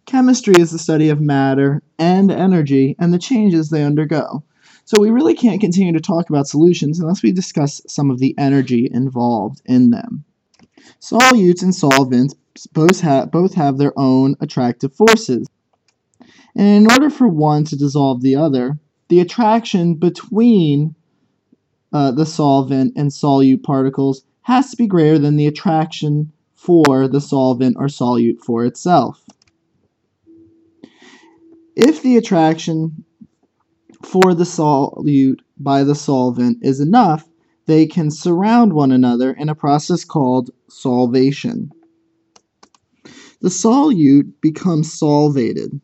Chemistry is the study of matter and energy and the changes they undergo. So we really can't continue to talk about solutions unless we discuss some of the energy involved in them. Solutes and solvents both have their own attractive forces. And in order for one to dissolve the other, the attraction between the solvent and solute particles has to be greater than the attraction for the solvent or solute for itself. If the attraction for the solute by the solvent is enough, they can surround one another in a process called solvation. The solute becomes solvated, and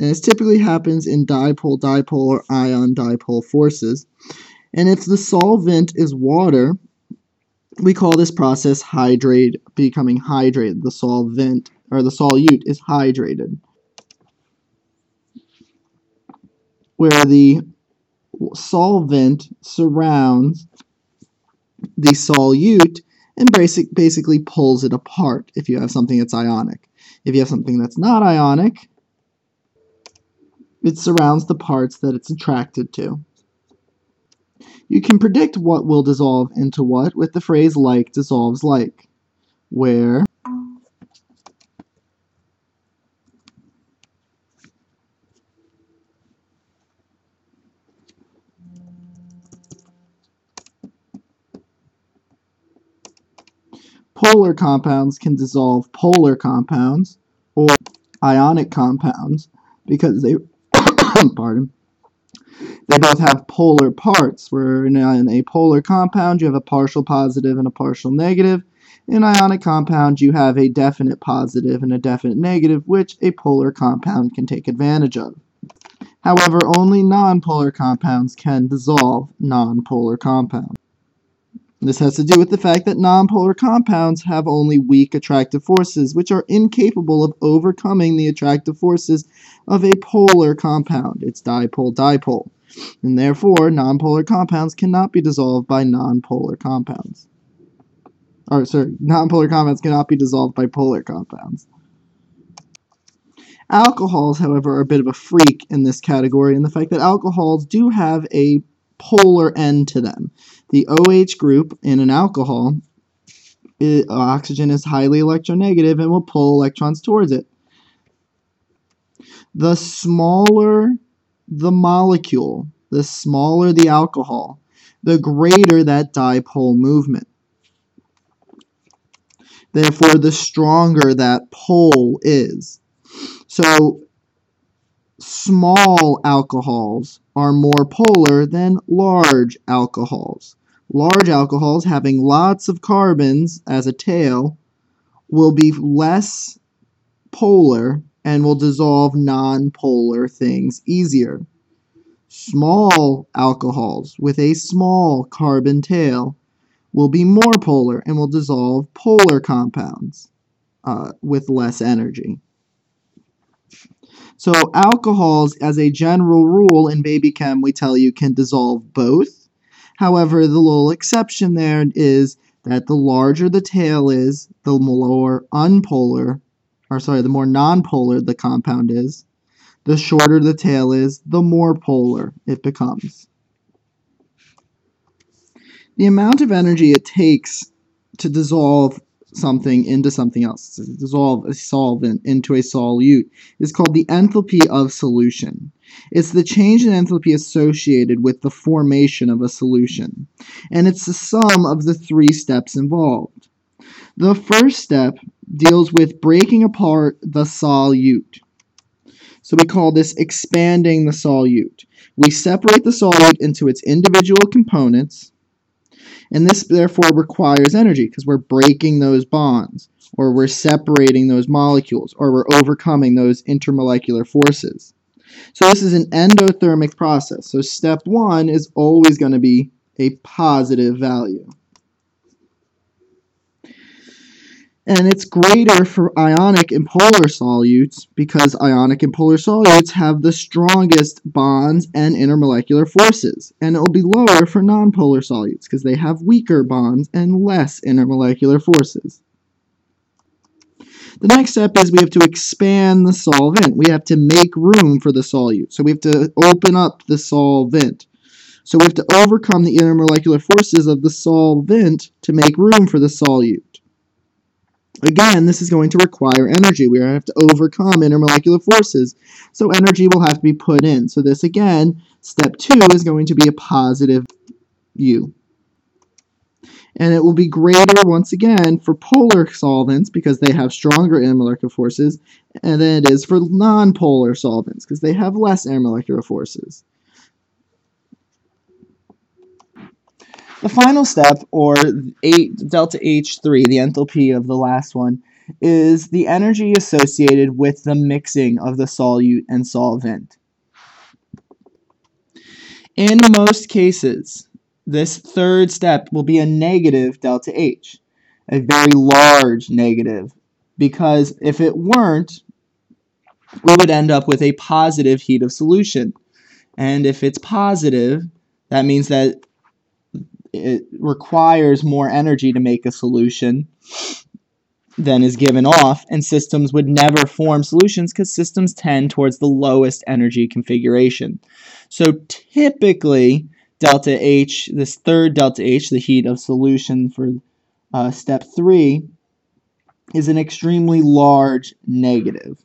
this typically happens in dipole-dipole or ion-dipole forces. And if the solvent is water, we call this process becoming hydrated. The solvent or the solute is hydrated, where the solvent surrounds the solute and basically pulls it apart if you have something that's ionic. If you have something that's not ionic, it surrounds the parts that it's attracted to. You can predict what will dissolve into what with the phrase like dissolves like, where polar compounds can dissolve polar compounds or ionic compounds because they pardon, they both have polar parts, where in a polar compound you have a partial positive and a partial negative. In an ionic compound you have a definite positive and a definite negative, which a polar compound can take advantage of. However, only nonpolar compounds can dissolve nonpolar compounds. This has to do with the fact that nonpolar compounds have only weak attractive forces, which are incapable of overcoming the attractive forces of a polar compound. It's dipole-dipole. And therefore, nonpolar compounds cannot be dissolved by nonpolar compounds. Nonpolar compounds cannot be dissolved by polar compounds. Alcohols, however, are a bit of a freak in this category in the fact that alcohols do have a polar end to them. The OH group in an alcohol, oxygen is highly electronegative and will pull electrons towards it. The smaller the molecule, the smaller the alcohol, the greater that dipole movement. Therefore, the stronger that pole is. So, small alcohols are more polar than large alcohols. Large alcohols, having lots of carbons as a tail, will be less polar and will dissolve non-polar things easier. Small alcohols with a small carbon tail will be more polar and will dissolve polar compounds with less energy. So alcohols, as a general rule in baby chem, we tell you can dissolve both. However, the little exception there is that the larger the tail is, the more nonpolar the compound is. The shorter the tail is, the more polar it becomes. The amount of energy it takes to dissolve something into something else, to dissolve a solvent into a solute, is called the enthalpy of solution. It's the change in enthalpy associated with the formation of a solution, and it's the sum of the 3 steps involved. The first step deals with breaking apart the solute. So we call this expanding the solute. We separate the solute into its individual components, and this therefore requires energy because we're breaking those bonds, or we're separating those molecules, or we're overcoming those intermolecular forces. So this is an endothermic process. So step 1 is always going to be a positive value. And it's greater for ionic and polar solutes because ionic and polar solutes have the strongest bonds and intermolecular forces. And it will be lower for nonpolar solutes because they have weaker bonds and less intermolecular forces. The next step is we have to expand the solvent. We have to make room for the solute. So we have to open up the solvent. So we have to overcome the intermolecular forces of the solvent to make room for the solute. Again, this is going to require energy. We have to overcome intermolecular forces. So energy will have to be put in. So this, again, step 2 is going to be a positive U. And it will be greater, once again, for polar solvents because they have stronger intermolecular forces than it is for nonpolar solvents because they have less intermolecular forces. The final step, or delta H3, the enthalpy of the last one, is the energy associated with the mixing of the solute and solvent. In most cases, this third step will be a negative delta H, a very large negative, because if it weren't, we would end up with a positive heat of solution. And if it's positive, that means that it requires more energy to make a solution than is given off, and systems would never form solutions because systems tend towards the lowest energy configuration. So typically, delta H, this third delta H, the heat of solution for step 3, is an extremely large negative.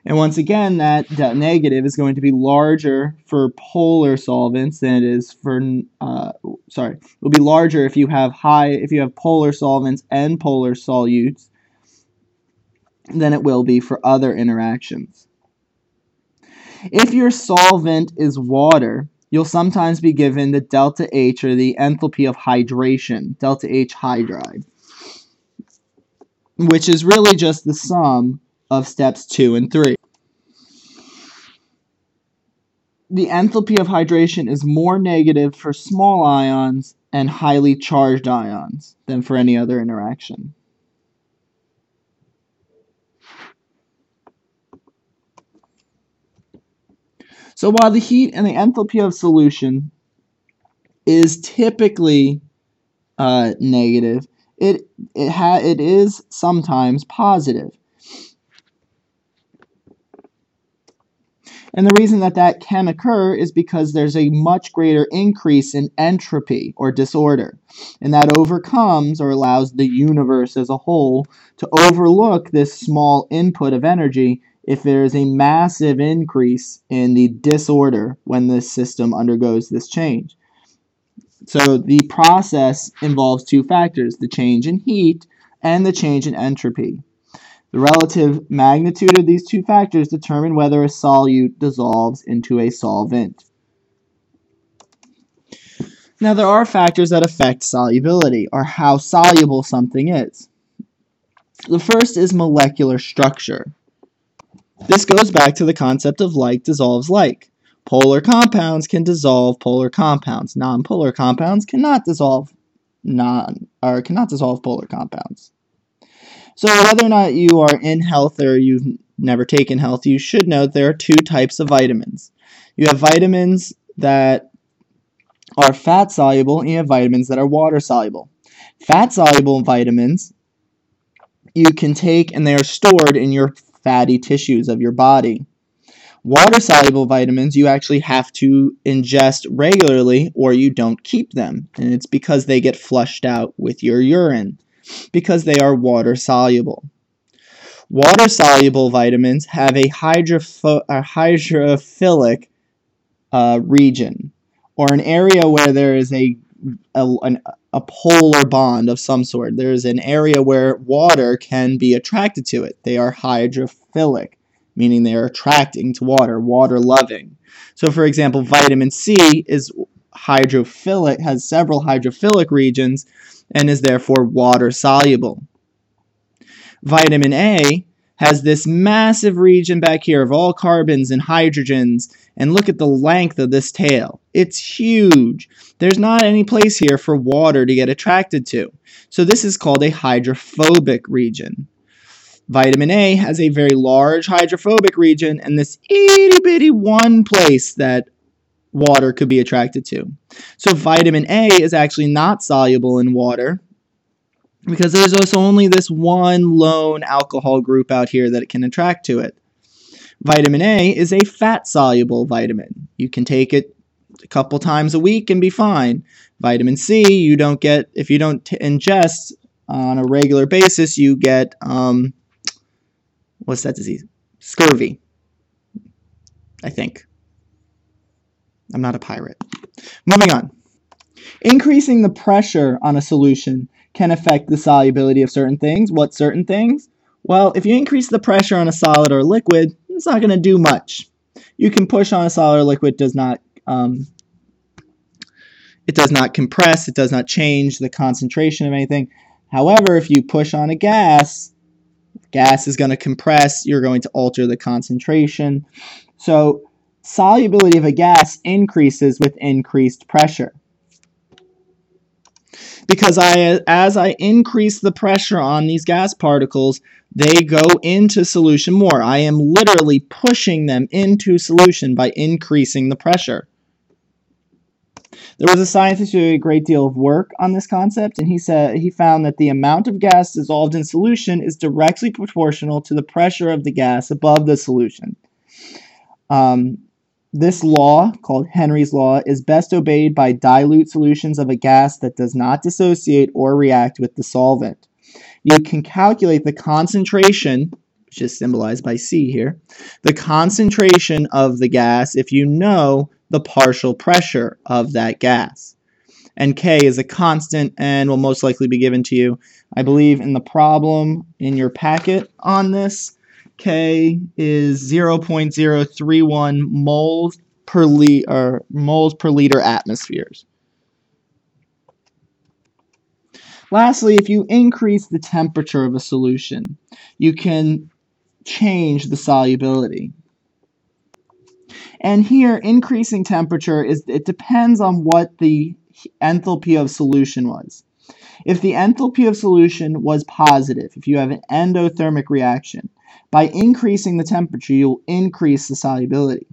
And once again, that negative is going to be larger for polar solvents than it is for, it will be larger if you have polar solvents and polar solutes than it will be for other interactions. If your solvent is water, you'll sometimes be given the delta H, or the enthalpy of hydration, delta H hydride, which is really just the sum of steps 2 and 3. The enthalpy of hydration is more negative for small ions and highly charged ions than for any other interaction. So while the heat and the enthalpy of solution is typically negative, it is sometimes positive. And the reason that can occur is because there's a much greater increase in entropy or disorder. And that overcomes or allows the universe as a whole to overlook this small input of energy if there is a massive increase in the disorder when this system undergoes this change. So the process involves two factors, the change in heat and the change in entropy. The relative magnitude of these two factors determine whether a solute dissolves into a solvent. Now, there are factors that affect solubility, or how soluble something is. The first is molecular structure. This goes back to the concept of like dissolves like. Polar compounds can dissolve polar compounds. Nonpolar compounds cannot dissolve polar compounds. So whether or not you are in health or you've never taken health, you should know there are two types of vitamins. You have vitamins that are fat soluble and you have vitamins that are water soluble. Fat soluble vitamins you can take and they are stored in your fatty tissues of your body. Water soluble vitamins you actually have to ingest regularly or you don't keep them, and it's because they get flushed out with your urine, because they are water soluble. Water soluble vitamins have a hydrophilic region, or an area where there is a polar bond of some sort. There is an area where water can be attracted to it. They are hydrophilic, meaning they are attracting to water, water-loving. So, for example, vitamin C is hydrophilic, has several hydrophilic regions, and is therefore water-soluble. Vitamin A has this massive region back here of all carbons and hydrogens, and look at the length of this tail. It's huge. There's not any place here for water to get attracted to. So this is called a hydrophobic region. Vitamin A has a very large hydrophobic region and this itty-bitty one place that water could be attracted to. So vitamin A is actually not soluble in water, because there's also only this one lone alcohol group out here that it can attract to it. Vitamin A is a fat-soluble vitamin. You can take it a couple times a week and be fine. Vitamin C, you don't get, if you don't ingest on a regular basis, you get, what's that disease? Scurvy, I think. I'm not a pirate. Moving on. Increasing the pressure on a solution can affect the solubility of certain things. What certain things? Well, if you increase the pressure on a solid or a liquid, it's not going to do much. You can push on a solid or liquid, it does not compress, it does not change the concentration of anything. However, if you push on a gas, gas is going to compress, you're going to alter the concentration. So solubility of a gas increases with increased pressure. Because as I increase the pressure on these gas particles, they go into solution more. I am literally pushing them into solution by increasing the pressure. There was a scientist who did a great deal of work on this concept, and he found that the amount of gas dissolved in solution is directly proportional to the pressure of the gas above the solution. This law, called Henry's law, is best obeyed by dilute solutions of a gas that does not dissociate or react with the solvent. You can calculate the concentration, which is symbolized by C here, the concentration of the gas if you know the partial pressure of that gas. And K is a constant and will most likely be given to you, I believe, in the problem in your packet on this. K is 0.031 moles per liter atmospheres. Lastly, if you increase the temperature of a solution, you can change the solubility. And here, increasing temperature, it depends on what the enthalpy of solution was. If the enthalpy of solution was positive, if you have an endothermic reaction, by increasing the temperature, you'll increase the solubility.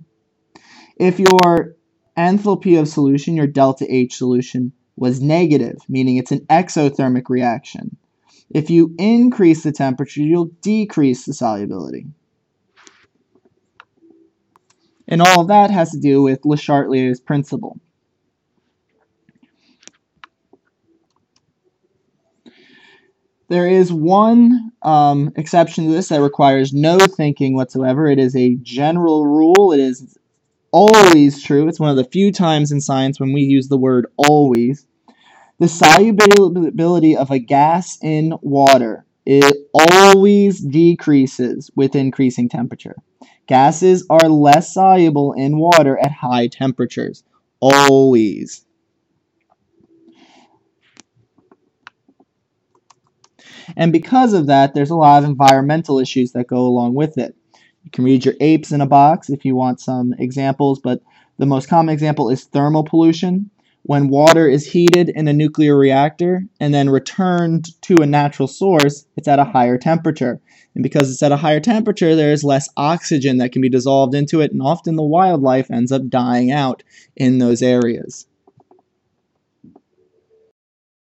If your enthalpy of solution, your delta H solution, was negative, meaning it's an exothermic reaction, if you increase the temperature, you'll decrease the solubility. And all of that has to do with Le Chatelier's principle. There is one exception to this that requires no thinking whatsoever. It is a general rule. It is always true. It's one of the few times in science when we use the word always. The solubility of a gas in water, it always decreases with increasing temperature. Gases are less soluble in water at high temperatures. Always. And because of that, there's a lot of environmental issues that go along with it. You can read your apes in a box if you want some examples, but the most common example is thermal pollution. When water is heated in a nuclear reactor and then returned to a natural source, it's at a higher temperature. And because it's at a higher temperature, there is less oxygen that can be dissolved into it, and often the wildlife ends up dying out in those areas.